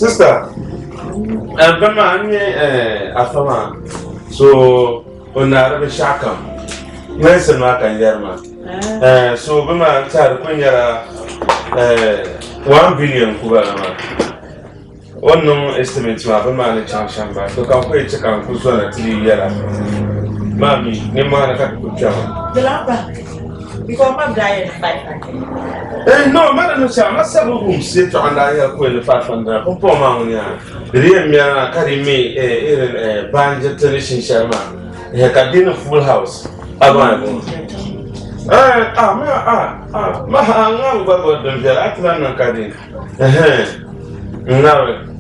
Sister, I'm Afama. So, on Arabic Shakam. Nice and Mark and Yerma. So, Bama Tad Quenya 1 billion Kubana. One no estimate to have a man in Chamba. So, come wait to come to Zona to the Yara. Mammy, Nimana Kapuchama. The lava. Because my diet 500. No, Madam Sama, several rooms sit on the Queen 500. Poor Mamma. The real Miana carry me a band generation Sherman. He had a dinner full house.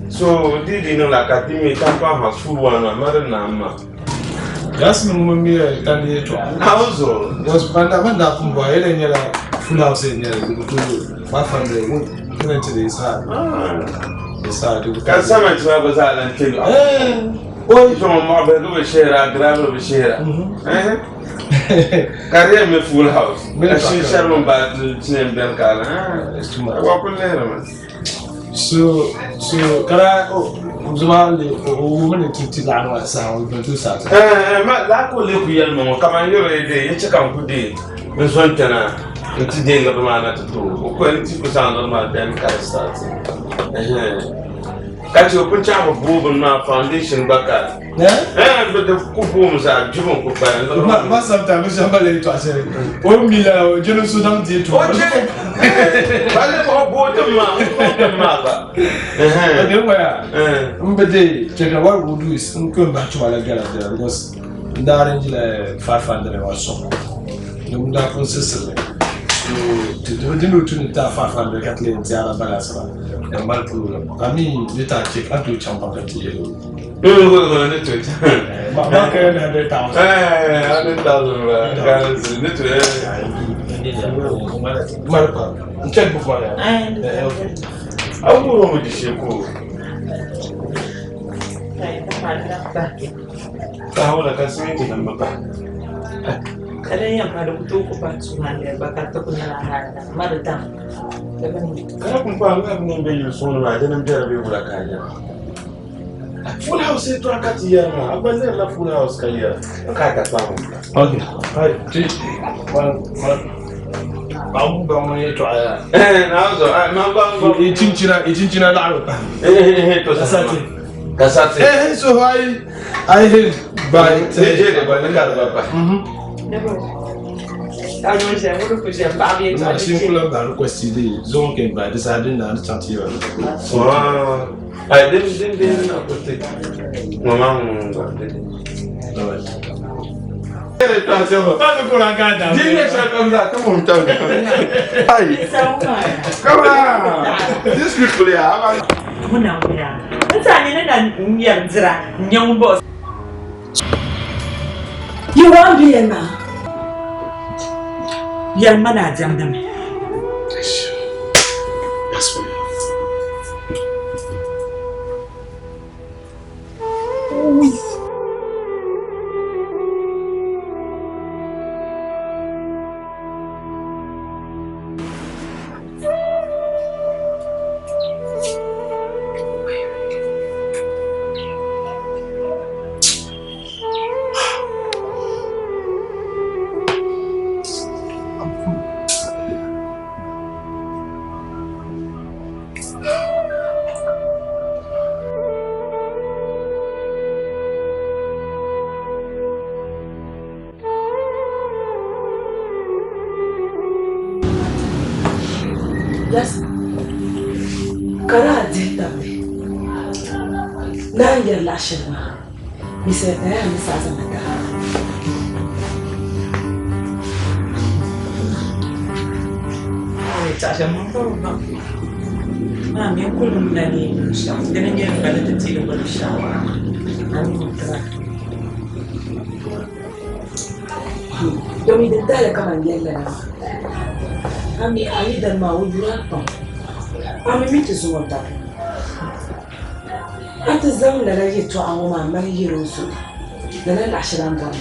So, did you know like a dimmy Tampa has full one, Mother Nama? That's no woman here can be to Also, was Bandamanda from Boyle and Yella full house in Yella 500 went to this side. Can someone to have a silent thing? Oh, from Marble share a gravel share. Carry me full house. She shall on bad to name Belcala. It's too much. Walk on there. So, can I woman to Tilano sound to Saturday? That will live here, Mamma. Come on, you're a day. You check out good day. Miss Wentana, it's a day of man at 20% of my damn car starts. Catch your punch up of Boban Foundation back at. But the coupons are Jumon Coupon. Sometimes somebody to say, oh, Mila, General Sudan did to check what we'll do is come back to Malagala because that is 500 or so. You would not consistently. To do the 500 Kathleen Tiara Balasra and Malpur. I mean, you take up to Champa to you. We're to it. 100,000. Check before that. I will with the ship. I will consume it number back. Kada yang pada betul kupat sungai bakat tu punya lahan, madam. Kalau kumpang kan mengambil sungai, jangan jari bulan kaya. Full house itu akan dia mah, apa ni lah full house kaya? Kata tahu. Okay. Hai, kamu bangun itu ayah. Nampak. Izinci dah ada. Itu kasat. So I heard by negara berapa? Kalau saya mulu punya babi Mas simple baru kuesti di zone ke by deciding na chanti ba. Wah. Ai din apa tu? Memang Paano ko lang kada? Hindi siya kamda, kamu tahu. Hai. Kamu. This people ya. Muna. Mutane na nyam zira, nyam boss. You want Vienna? Yan mana jam da me. Yes. Kara jita me. Na yer lashema. Mi se mi sa zamata. Tasha mambo. Mami kulum nani sha. Dana je ngala tati da sha. Ani mutra. Domi da dala kama yalla na. Ami ali da ma wujura pa. Ami miti zuwa ta. Ata zaman da rage to an ma mai yiro su. Da na lashiran ba.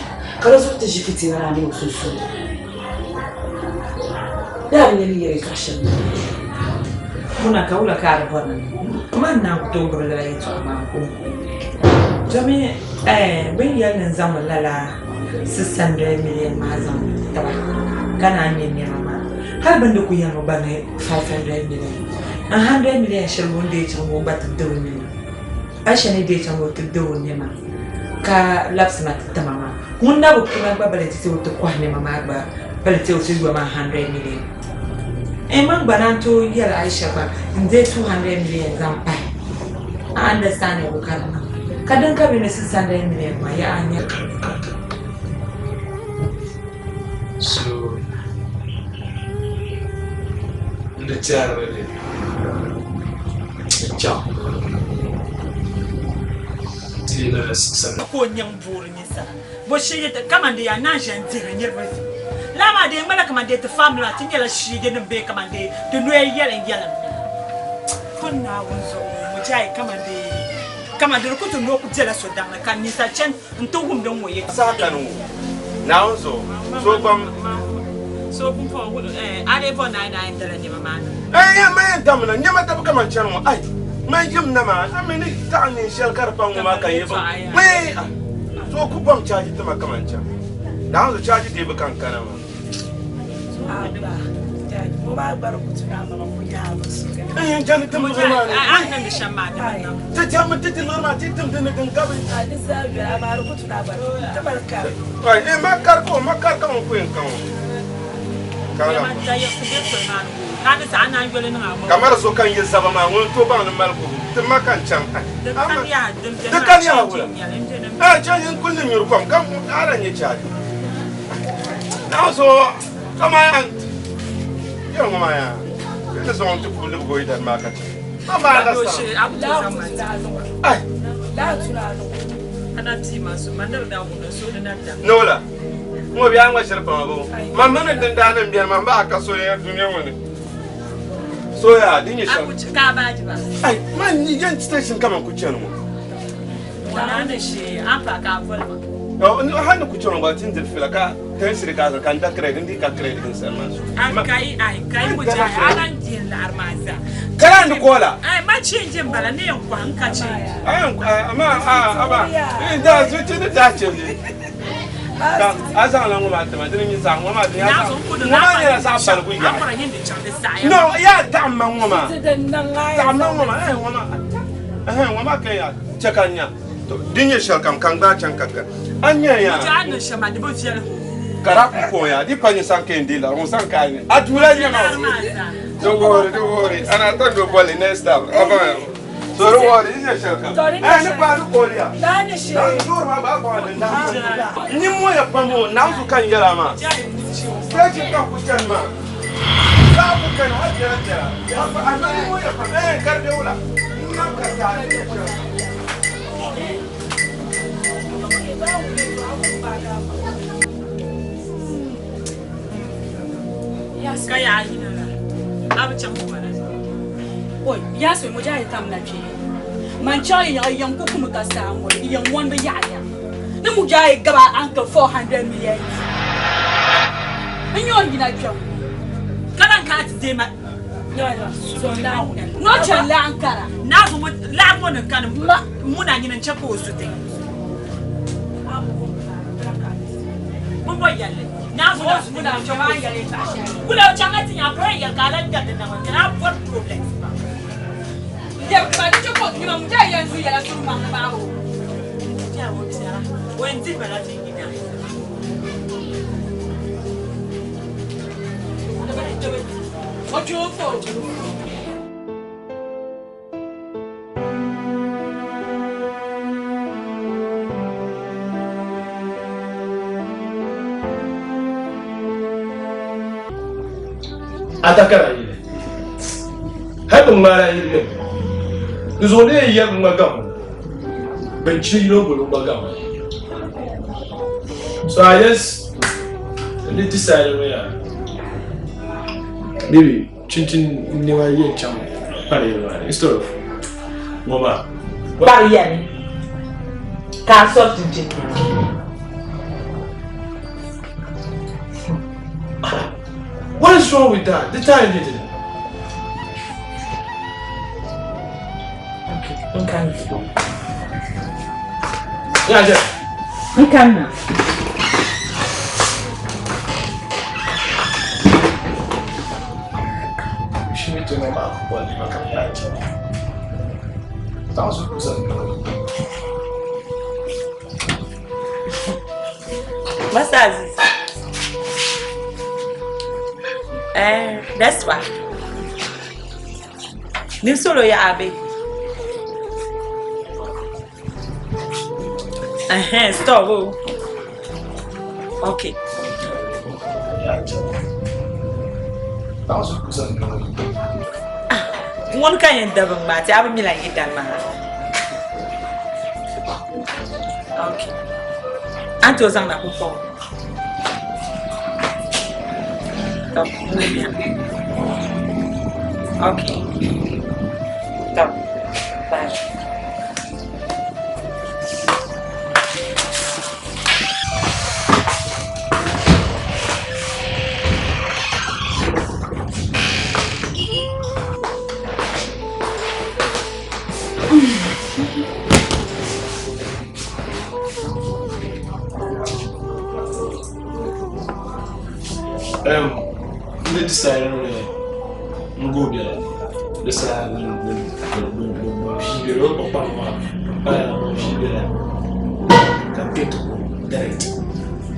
Kala su ta shi fitina na ne su su. Da ne yire kashin. Muna kaula kare wannan. man na ku to gura da ito ma ko jami ben yan zaman lala 600 million ma zan taba kana ne mama har ban da ku yan ba ne 500 million 100 million shirwon da ya canwo ba ta dawo ne ashe ne da ya canwo ta dawo ne ma ka lapse na ta mama mun na bu kuma ba bale ta wuta kwa ne mama ba bale ta wuta gwa ma 100 million man bananto yar Aisha ba inde 200 million zan pai I understand you kadan ka bi ne 600 million ma ya anya so the chair really ciao tina 600 ko nyam burin yasa bo shi ta kamande ya na jantire nyirba lama de mala kamande ta family atin yala shi de be kamande to no yala kunna wonzo mu jai kamande ko to no ku jela so dan kan ni sa chen nto gum don woye sa kanu na wonzo so kun fa ade po 99 dala ni mama ya mai damna nyama tab kaman chen mo ai mai jim na ma amini ta ni shel karfan ma kan yebo mai so ku bam chaji ta kaman chen da wonzo chaji de ba kan kana ma ba barkutu na mama ku ya musu jani tam zama ne nan da shan ma da ta jama ta tilma ta tam da kan gabe alisa ya ma barkutu na ta barka ai makar ko ku yin kan kala kamar so kan yi saba ma won to ba nan malko tun makan can da kan ya wula can yin kullum yurkom kan aran ya cari na so kama yan yau ma ya da so on tupu lugo idan maka ta amma da sa ai la tulano ana ti masu mandar da mu so da nan nola mo biya ngwa shirfa ma bo mamma ne din da nan biya ma ba ka so ya duniya wani soya din ya shan ka ba ji ba ai man ni yan station kaman ku ce no wannan shi an fa ka fulma no hannu ku ce no ba tin fila ka tan sire ka kan da credit din ka credit din sai man so an kai mu ja anan jin da armaza kana ni kola ai ma cin jin bala ne yanku an ka ce ai amma da zuci da ta ce ne asa na ngoma ta madin ni sa ngoma ta ya ngoma ne sa par ku ya no ya ta ma ngoma ta ma ngoma ngoma kai ya cakanya to dinye shakam kan ga can kanka anya ya ta annan shama da bofiyar kara ku ko ya di pani san kai ndila on san kai atula ni ma don't worry ana ta go ball next time so don't worry dinye shakam ni pa ko ya na shi ma ba ko da ni mo ya pa mo na su kan yara ma sai kan ku can ma za ku kan hajjara ya fa annabi mo ya pa karbe wala nan ka ta yes kaya ina abu can kuma oi yes mo ja itam na twi man cha yan ko kuma ka sa mo yan won be ya ni mo ja gaba anka 400 million anyo gina twa kanan ka ti ma so now no cha la ankara na zo la mo nan kan muna ginan ce ko su tai mun bayyana na zo da su muna ce ma yare ta shi kula changati ya pre ya kalan da na na what problem ya ba ni ce ko ni mo ja yanzu ya la suru ma ba o ja wo tsara wenti bala ti gina ojo fo atakara yile hadu mara yile nzole ya magam benchi no bolo magam so I just decided ya baby chinchin ni wa ye cham pare wa instead of mama bari yani ka so chinchin what is wrong with that? The time did it. Okay. Yeah, Okay. she need to know about what you can catch. 1,000%. What's that? That's why. Ni solo ya abe. Stop. Okay. Yeah, 1,000%. One kind of double match. I will be like it that man. Okay. Anto was on the phone. Okay. Stop. Bye. They decided to go there. Decided to go direct.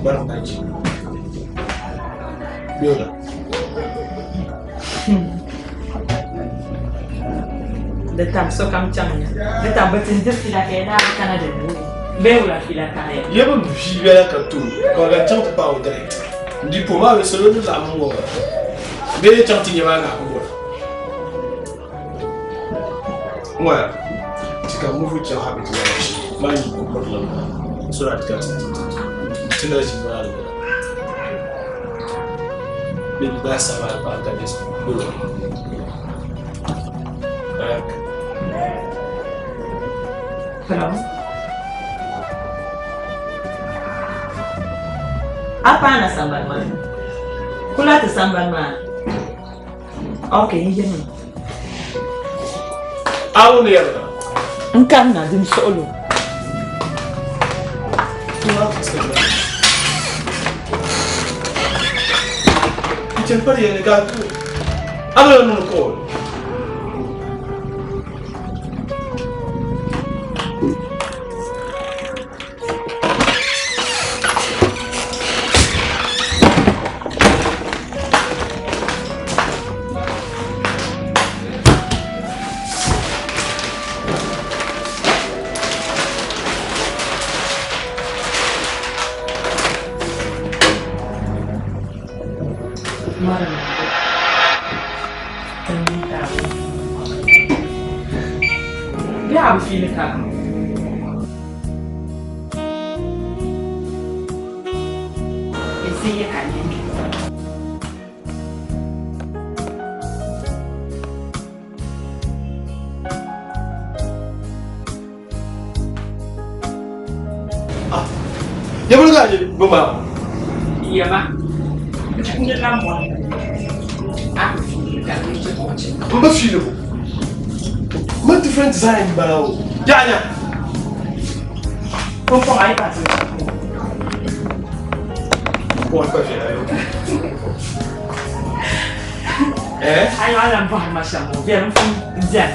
But I'm not you. The time so come chanya. The time but in this fila kena Canada. Beula fila kaya. You have a figure cartoon. Because I talked about direct. The Puma is a little more. Very chanting your man. Well, you can move with your habit to watch. Mind you, so that you can tell us you are. Maybe that's how I got this. Hello. Apa na sambar man? Kula ta sambar man. Okay, yun. Aw niya. Engkau na din solo. Kita pergi yang gato. Apa yang kau? Dia apa feel ka? Isi ya kan. Ya boleh tak je, Bamba? Iya, Mak. Ini lampu. Aku feel ka ni cepat. Bamba feel it. What different design barau? Jangan. Kau ai pas. Buat apa sih? Ai alam bah macam tu. Biar mungkin jan.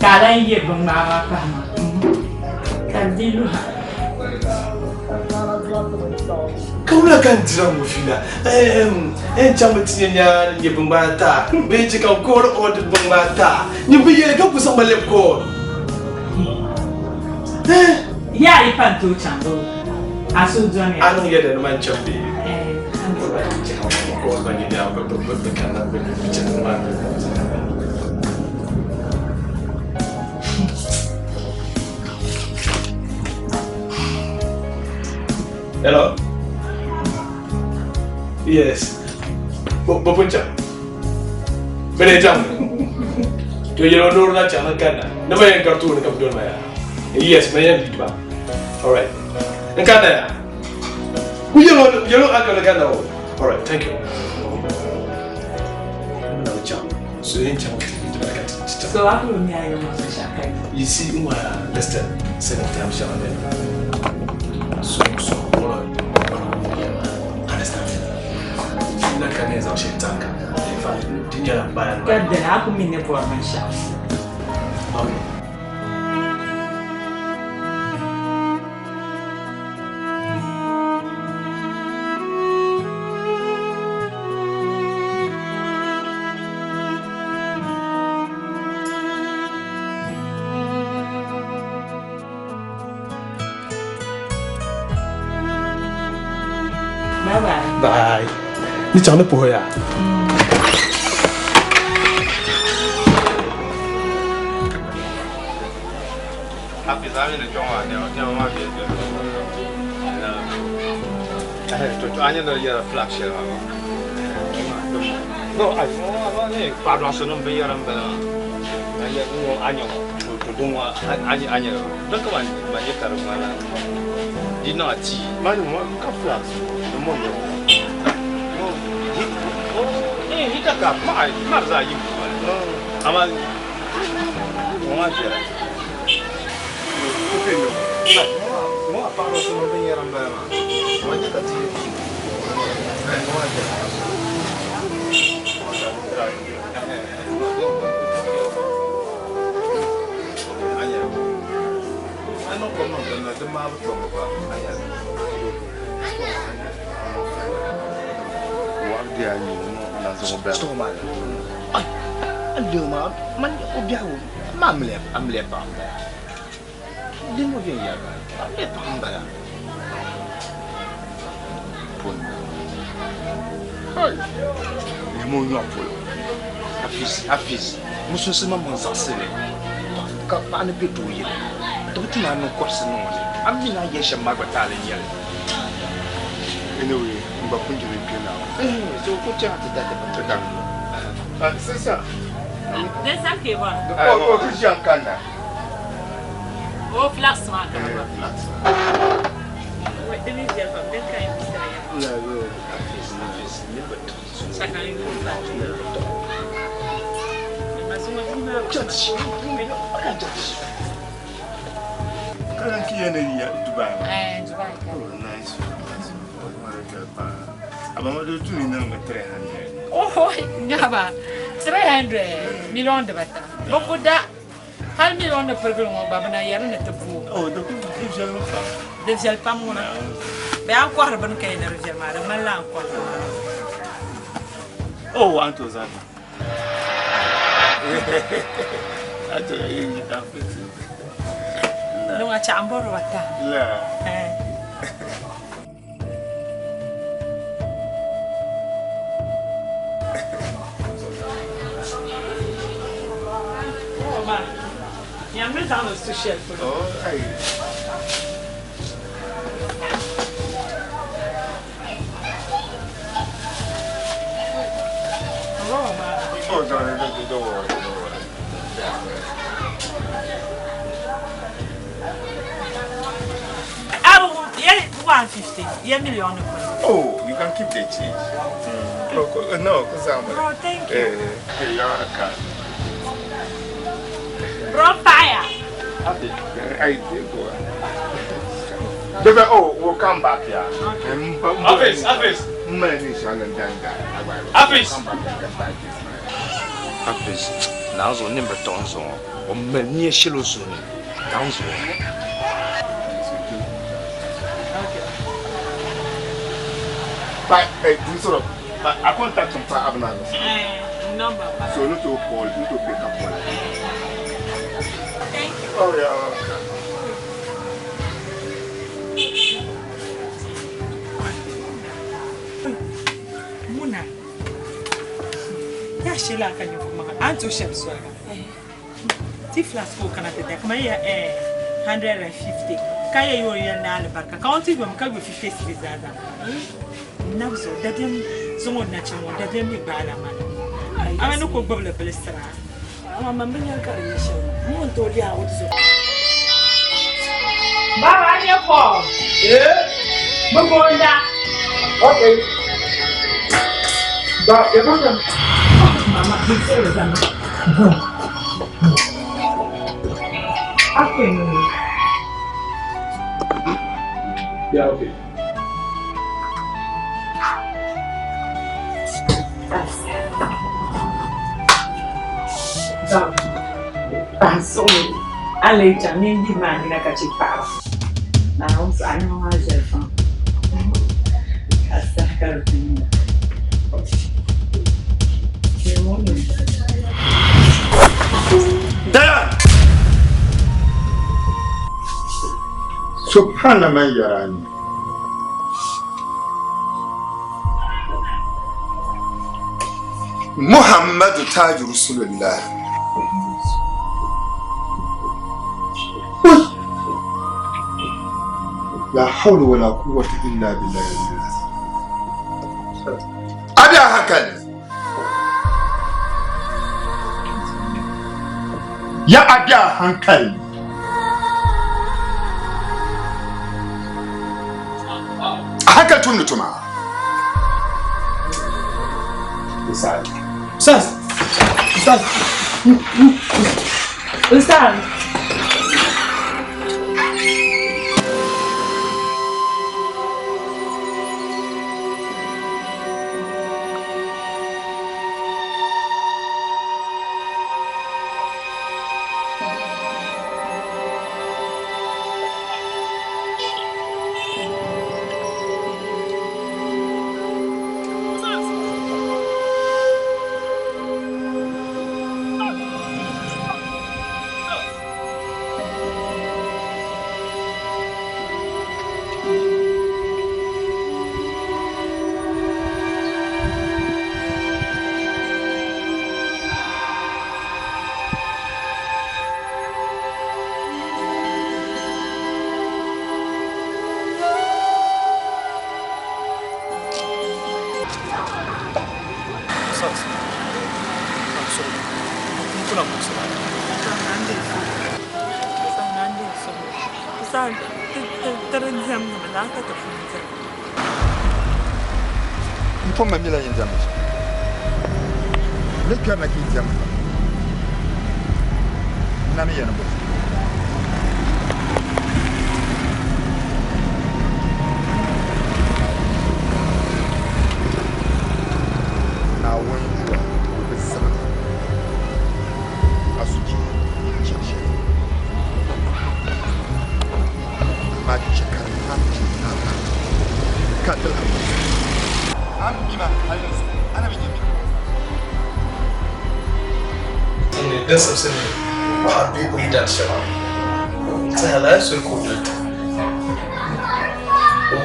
Kalau ia bangma apa? Kan dilu. Kau nak kan jeram mufina? Macam macamnya ni pembata. Beji kau kor order pembata. Ni biar kau pusing balik kor. Ya, ipan tu canggu. Asu jangan. Anu ya dan macam ni. Antu. Kor bagi dia berkanan berbicara. Hello. Yes. Berpuncak. Benda jam. Tu yang orang nak jangan kan. Nama yang kartu nak berdua maya. Yes, maya di bawah. Alright. Engkau ada. Yang akan nak tahu. Alright, thank you. Nama jam. Sudah jam kita nak kata. So I don't know your shaka. You see, Lester, 7 times younger than so, understand? Like an is actually tank. If I didn't buy God, then I could mean the poor man shall. Okay. Bye. You turn the poor. Happy Zami the John, I know you're a flash. No, I don't be your umbrella. I don't want my Yakarumana. Did not see. Madam, what flash? The money. He got up my mother. I'm a Afis, Muslim Monsasile. Capana Pitu. Don't you know question on it? I mean, I guess a Margaret yelling. Anyway, I'm going to repeat now. So put your hand to that. Sister, There's a key one. oh, Christian Kanda. Oh, flash man. Wait, the leave there from that kind of Dubai. Oh, nice. I'm going to do 300. Oh, Naba, 300 million de bata. Bokuda, 1 million de program of Babana Yaran at the pool. Oh, the They shall come on. They are quarter of a cane of Germany, Malan. Oh, Uncle Zan. I tell you, you can't fix it. No, a chamber or what? Yeah. I'm not down to share for Oh, don't worry. I will, yeah, 150, yeah, million. Oh, you can keep the change. No, because I'm. Oh, thank you. You're a car. Bro, fire. I did go. Oh, we'll come back here. Office. Office. Now, so number tons on. Or many shilos on. Down so. But I contact some time. Number. So, not to call, you to pick up one. Thank you. Oh, yeah. Muna. Ya shela kan yo kuma an to shep so. Ti flask ko kana tete kuma ya 150. Kaya yo ya na albarka. County go mka go 50 cedis ada. Nabzo dadem zongo na chinwo dadem mi bala man. Ama no ko gbobla belestra. Mama mbenya kare shi. Mun to dia wo so. Baba ni ko. Mugonda. Okay. But you're not Mama, he's serious. Yeah, okay. Passou. A leite, a minha demais, na catipara. Não, sai não, a jefa. Essa carotinha. Que momento. Dayan! Subhana man yarani. Muhammadu Taj Rasulullah. La hawla wala quwwata illa billahi. Abi hankali. Ya abi hankali. Haka tunutuma. Ustaz. Mfoma mila yenzamu. Lekwa na kinzamu. Nami yana bo. Na wanjua besama. Asuji. Chichi. Machi kana. Kadla. ده سبسني وحبي قيدان شباب سهلا سلكو دلت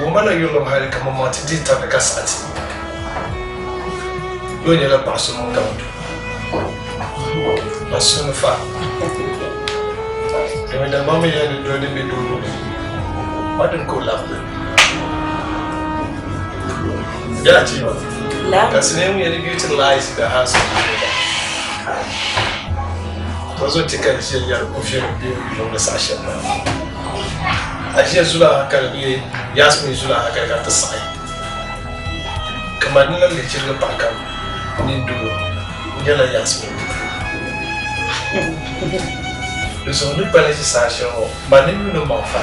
وما لا يقولون هاي كمان ما تدي تبقى ساعتي يوني لا بعصر من كمان بعصر نفع كمان ده ما ميجي ندور بدون ما تنقول لا يا تيما لا كسنيم يعني بيوتيلايز the house wazo tika shi ya kufiyar biyu don da sashen ba a shi zula haka ne ya sami zula haka ga ta sai kamar nan da cirga bakan ni duwo yana ya sami da so ni bane shi sashen ho ba ni no ma fa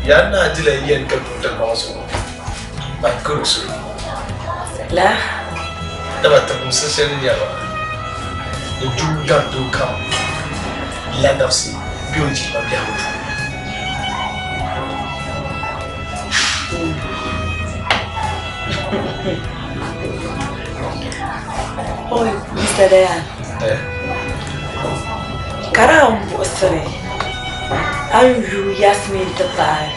ya na dila yen ka tuta ma so ba kursu la da ba ta musa shin ya ba the Judah do come. Let us see beauty of the house. Oi, Mr. Dayan. Karam Bosre. Anju Yasmin Tapai.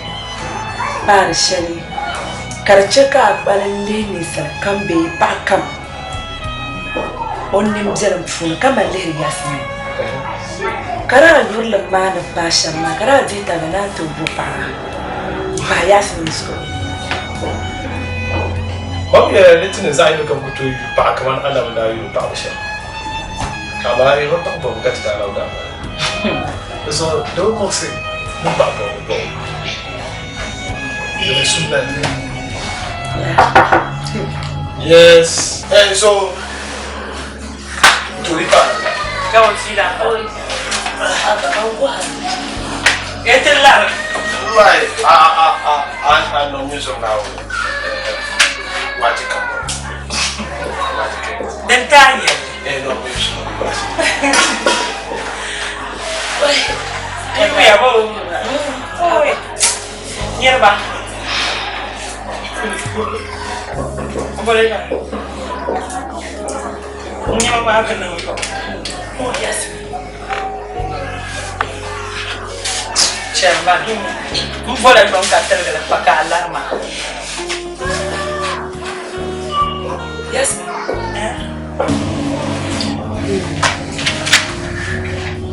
Barshali. Karchaka Balandi Kambe Pakam. Only Mzam Fun, come and lay Yasmin. Kara Yurla man of Basha, Makara Dita Venato Bupa. By Yasmin school. What we are letting is I look up to you back one other without you publisher. Kabari, what talk about Gata Lauda? So don't say, no back on the ball. You assume that. Yes, and so. Kau sila. Ada kau buat. Itulah. Right. I know music now. What you come on? Dan tanya. No music. Ibu ya bau. Oh, iya bang. Boleh bang. Punya mama apa nama kau? Oh yes. Cerman. Boleh bang kata dengan pakai alarma. Yes.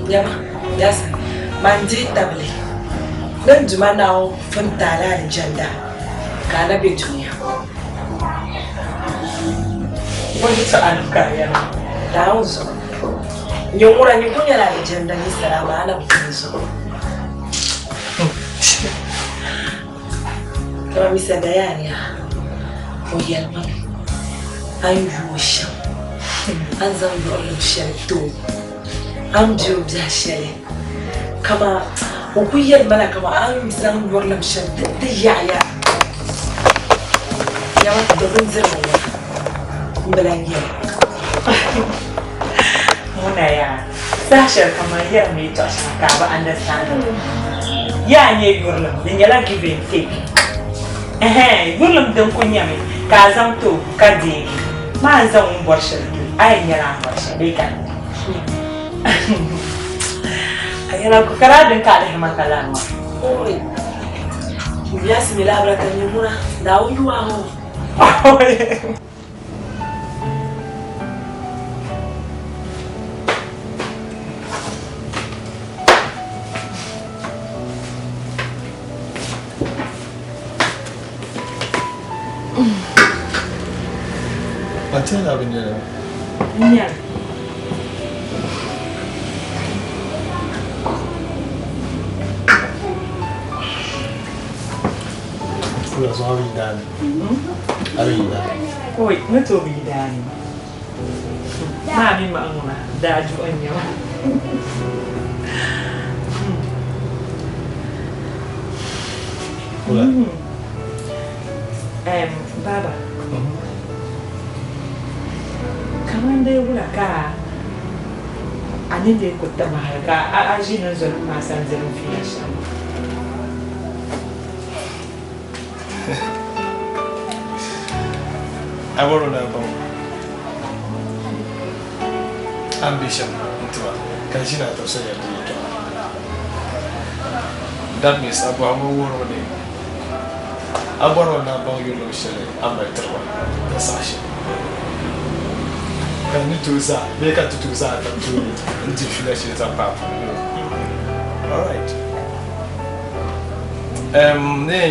Yama, yes. Mandi tabli. Dan juma now fantala da janda. Kana betunya. Wani ta an kaya. Dauzo. Nyongura ni kunya la janda ni salama ana bukizo. Kama misanda yani ya. Oyalma. Ayusha. Anza ndio sharitu. Amju bjashale. Kama ukuyal mala kama amzan warlam shadda ya. Ya wata da bunzir ya. Mbalangiya. Muna ya. Sashar kamar yar mai tashin ka ba understand. Ya ne gurlum din yala give and take. Gurlum din kunya mai ka zamto ka je. Ma zan borshe ai yara borshe dai kan. Ayana ku kara din ka da makala ma. Oi. Ya simila abraka ni mura da uyuwa ho. Macam apa ni? Iya. Sudah suami dan hari dan. Oi, muito obrigado. Mami mama, da Joanha. Pula. Baba. Kaman dai wula ka anin da ku ta maharka a ajinin zulun masan zulun fiye shi. I want to know about ambition. Can she not say it? That means I want to work on it. I want to know about your lotion. I'm a trouble. That's actually. Can you do that? Make it to do that and do it. Until she lets you up. Alright.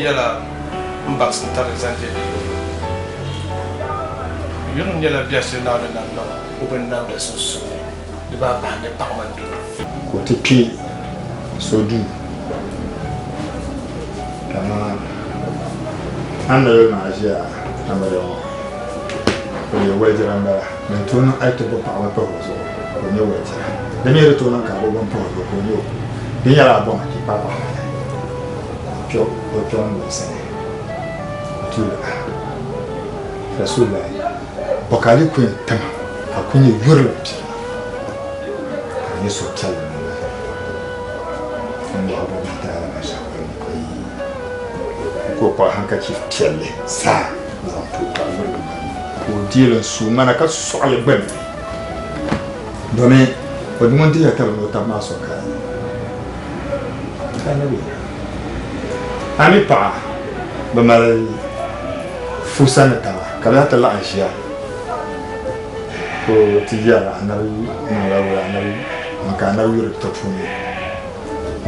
Yala Mbax and Tarzan. You don't yell at Bias now and now, open down the sauce. The Baba and the Parliament. What a key, so do. Come on. I'm the Magia, number one. When you're waiting under the tune, I took a power proposal when you're waiting. Then you're to knock out one proposal for you. Then you're a bomb, keep up. Pure, what John will say. That's all. Bokali Queen Tama, a Queen Europe. I used to tell them. And you have a go for handkerchief telly, sir. Who deal so manaka solid women. Don't but one day I tell you what I'm also kind. I'm a pa, but my Fusanata, Kalata Lancia. Ko tijara anabi ngalawa anabi makana yuri topuni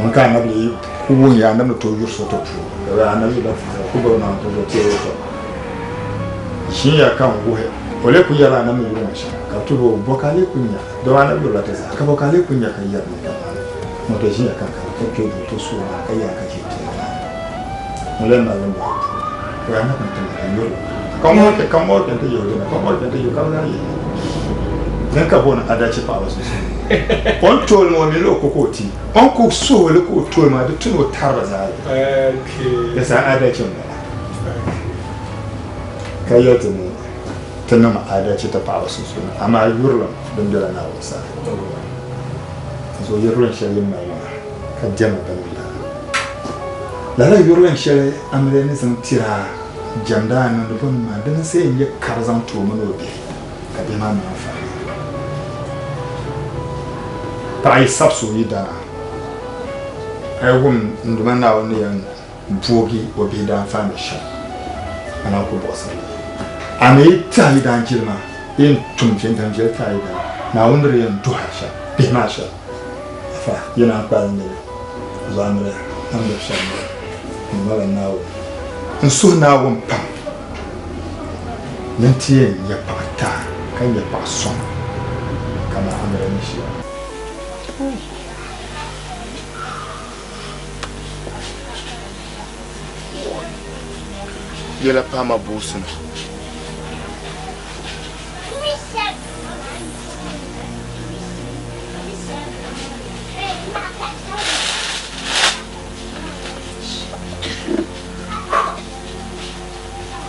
makana bi kubu ya anabi to yuri so topu ya anabi ba kubu na to tiro to shi ya kan go he ole ku yara anabi yuri masha ka tubo bokale kunya do anabi la tesa ka bokale kunya kan yara ne mo to shi ya kan ka to to so na kai ya ka ke te mole na lo ko ya na kan to yuri como que te yo na como que te yo ka na dan ka bona adachi pa wasu on tol mo mi lo kokoti on ko so le ko tol ma de tuno tarba za okay da sa adachi on kayoto ne tanna ma adachi ta pa wasu so amma yurlo dan dala na wasa so yurlo shalin mai ka jama ban la yurlo shale amre ne san tira jamda nan da ban ma dan sai ya karzan to mano bi ka bi ma na fa ta yi sabsu yi da ai gum nduma na wani yan bogi wa bi da fa mi sha ana ko bosa ame ta yi da jirma yin tumfin dan je ta yi da na wanda yan duha sha bi ma sha fa yana ba ne zamira an da sha ne mala nawo in so nawo pam nan tiye ya pata kan ya pason kama amira ni shi Yela pama busun.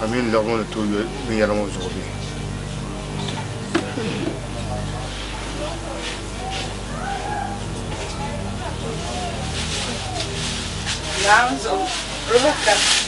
Amin lagon to yo mi yara mo zobi. Naam zo. Rebecca.